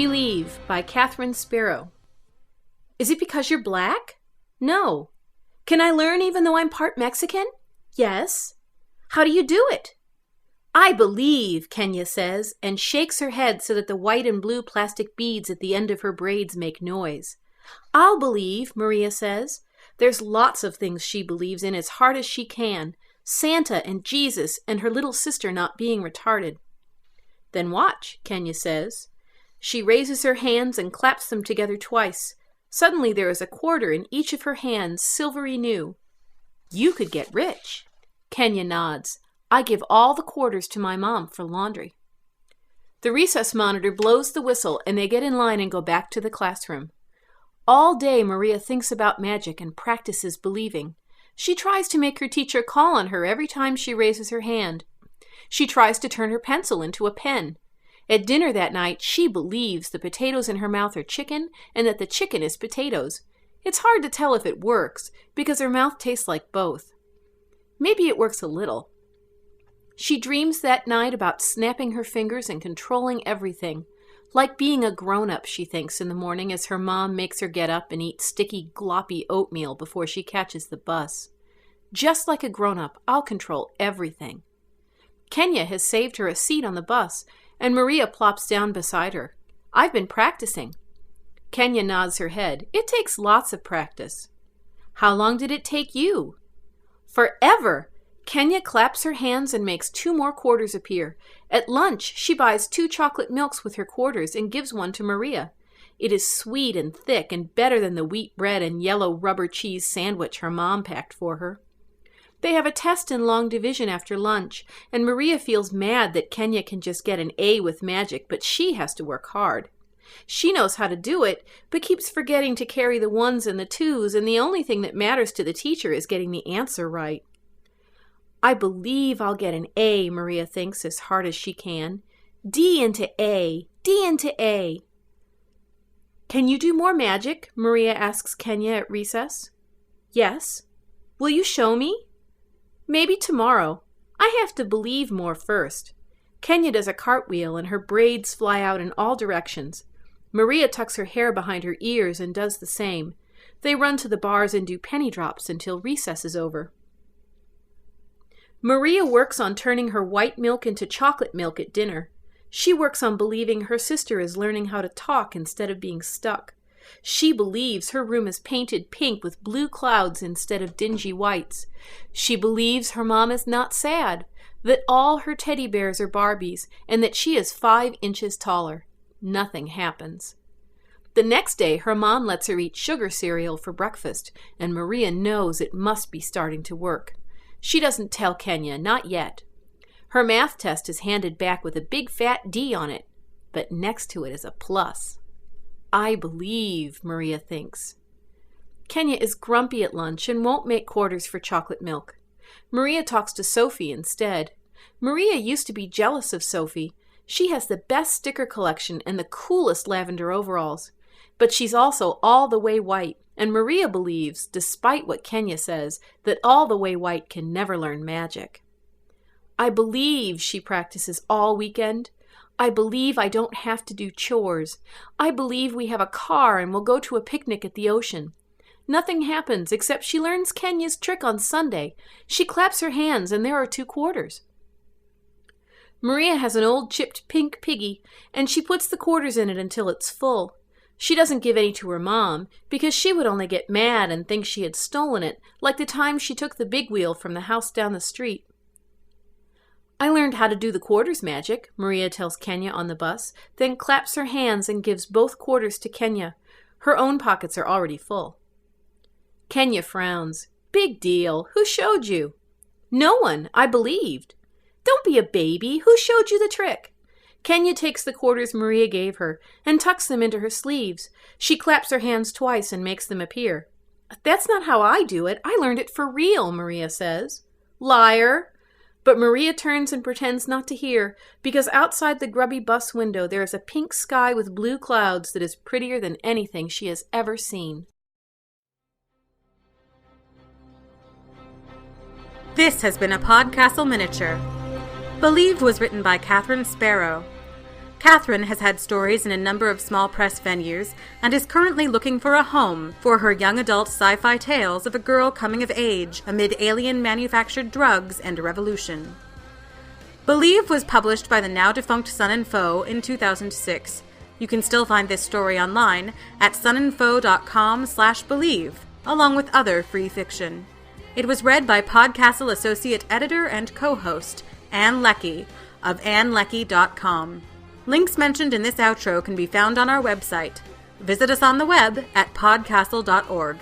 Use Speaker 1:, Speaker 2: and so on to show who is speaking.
Speaker 1: Believe by Catherine Sparrow. Is it because you're black? No. Can I learn even though I'm part Mexican? Yes. How do you do it? I believe, Kenya says, and shakes her head so that the white and blue plastic beads at the end of her braids make noise. I'll believe, Maria says. There's lots of things she believes in as hard as she can. Santa and Jesus and her little sister not being retarded. Then watch, Kenya says. She raises her hands and claps them together twice. Suddenly there is a quarter in each of her hands, silvery new. You could get rich. Kenya nods. I give all the quarters to my mom for laundry. The recess monitor blows the whistle and they get in line and go back to the classroom. All day Maria thinks about magic and practices believing. She tries to make her teacher call on her every time she raises her hand. She tries to turn her pencil into a pen. At dinner that night, she believes the potatoes in her mouth are chicken and that the chicken is potatoes. It's hard to tell if it works because her mouth tastes like both. Maybe it works a little. She dreams that night about snapping her fingers and controlling everything. Like being a grown-up, she thinks in the morning as her mom makes her get up and eat sticky, gloppy oatmeal before she catches the bus. Just like a grown-up, I'll control everything. Kenya has saved her a seat on the bus, and Maria plops down beside her. I've been practicing. Kenya nods her head. It takes lots of practice. How long did it take you? Forever! Kenya claps her hands and makes 2 more quarters appear. At lunch, she buys 2 chocolate milks with her quarters and gives one to Maria. It is sweet and thick and better than the wheat bread and yellow rubber cheese sandwich her mom packed for her. They have a test in long division after lunch, and Maria feels mad that Kenya can just get an A with magic, but she has to work hard. She knows how to do it, but keeps forgetting to carry the 1s and the 2s, and the only thing that matters to the teacher is getting the answer right. I believe I'll get an A, Maria thinks as hard as she can. D into A, D into A. Can you do more magic? Maria asks Kenya at recess. Yes. Will you show me? Maybe tomorrow. I have to believe more first. Kenya does a cartwheel and her braids fly out in all directions. Maria tucks her hair behind her ears and does the same. They run to the bars and do penny drops until recess is over. Maria works on turning her white milk into chocolate milk at dinner. She works on believing her sister is learning how to talk instead of being stuck. She believes her room is painted pink with blue clouds instead of dingy whites. She believes her mom is not sad, that all her teddy bears are Barbies, and that she is 5 inches taller. Nothing happens. The next day, her mom lets her eat sugar cereal for breakfast, and Maria knows it must be starting to work. She doesn't tell Kenya, not yet. Her math test is handed back with a big fat D on it, but next to it is a plus. I believe, Maria thinks. Kenya is grumpy at lunch and won't make quarters for chocolate milk. Maria talks to Sophie instead. Maria used to be jealous of Sophie. She has the best sticker collection and the coolest lavender overalls. But she's also all the way white, and Maria believes, despite what Kenya says, that all the way white can never learn magic. I believe she practices all weekend. I believe I don't have to do chores. I believe we have a car and we'll go to a picnic at the ocean. Nothing happens except she learns Kenya's trick on Sunday. She claps her hands and there are 2 quarters. Maria has an old chipped pink piggy and she puts the quarters in it until it's full. She doesn't give any to her mom because she would only get mad and think she had stolen it, like the time she took the big wheel from the house down the street. I learned how to do the quarters magic, Maria tells Kenya on the bus, then claps her hands and gives both quarters to Kenya. Her own pockets are already full. Kenya frowns. Big deal. Who showed you? No one. I believed. Don't be a baby. Who showed you the trick? Kenya takes the quarters Maria gave her and tucks them into her sleeves. She claps her hands twice and makes them appear. That's not how I do it. I learned it for real, Maria says. Liar. But Maria turns and pretends not to hear, because outside the grubby bus window there is a pink sky with blue clouds that is prettier than anything she has ever seen.
Speaker 2: This has been a Podcastle miniature. Believed was written by Catherine Sparrow. Catherine has had stories in a number of small press venues and is currently looking for a home for her young adult sci-fi tales of a girl coming of age amid alien-manufactured drugs and a revolution. Believe was published by the now-defunct Sun & Foe in 2006. You can still find this story online at sunandfoe.com/believe, along with other free fiction. It was read by Podcastle Associate Editor and co-host Ann Leckie of annleckie.com. Links mentioned in this outro can be found on our website. Visit us on the web at podcastle.org.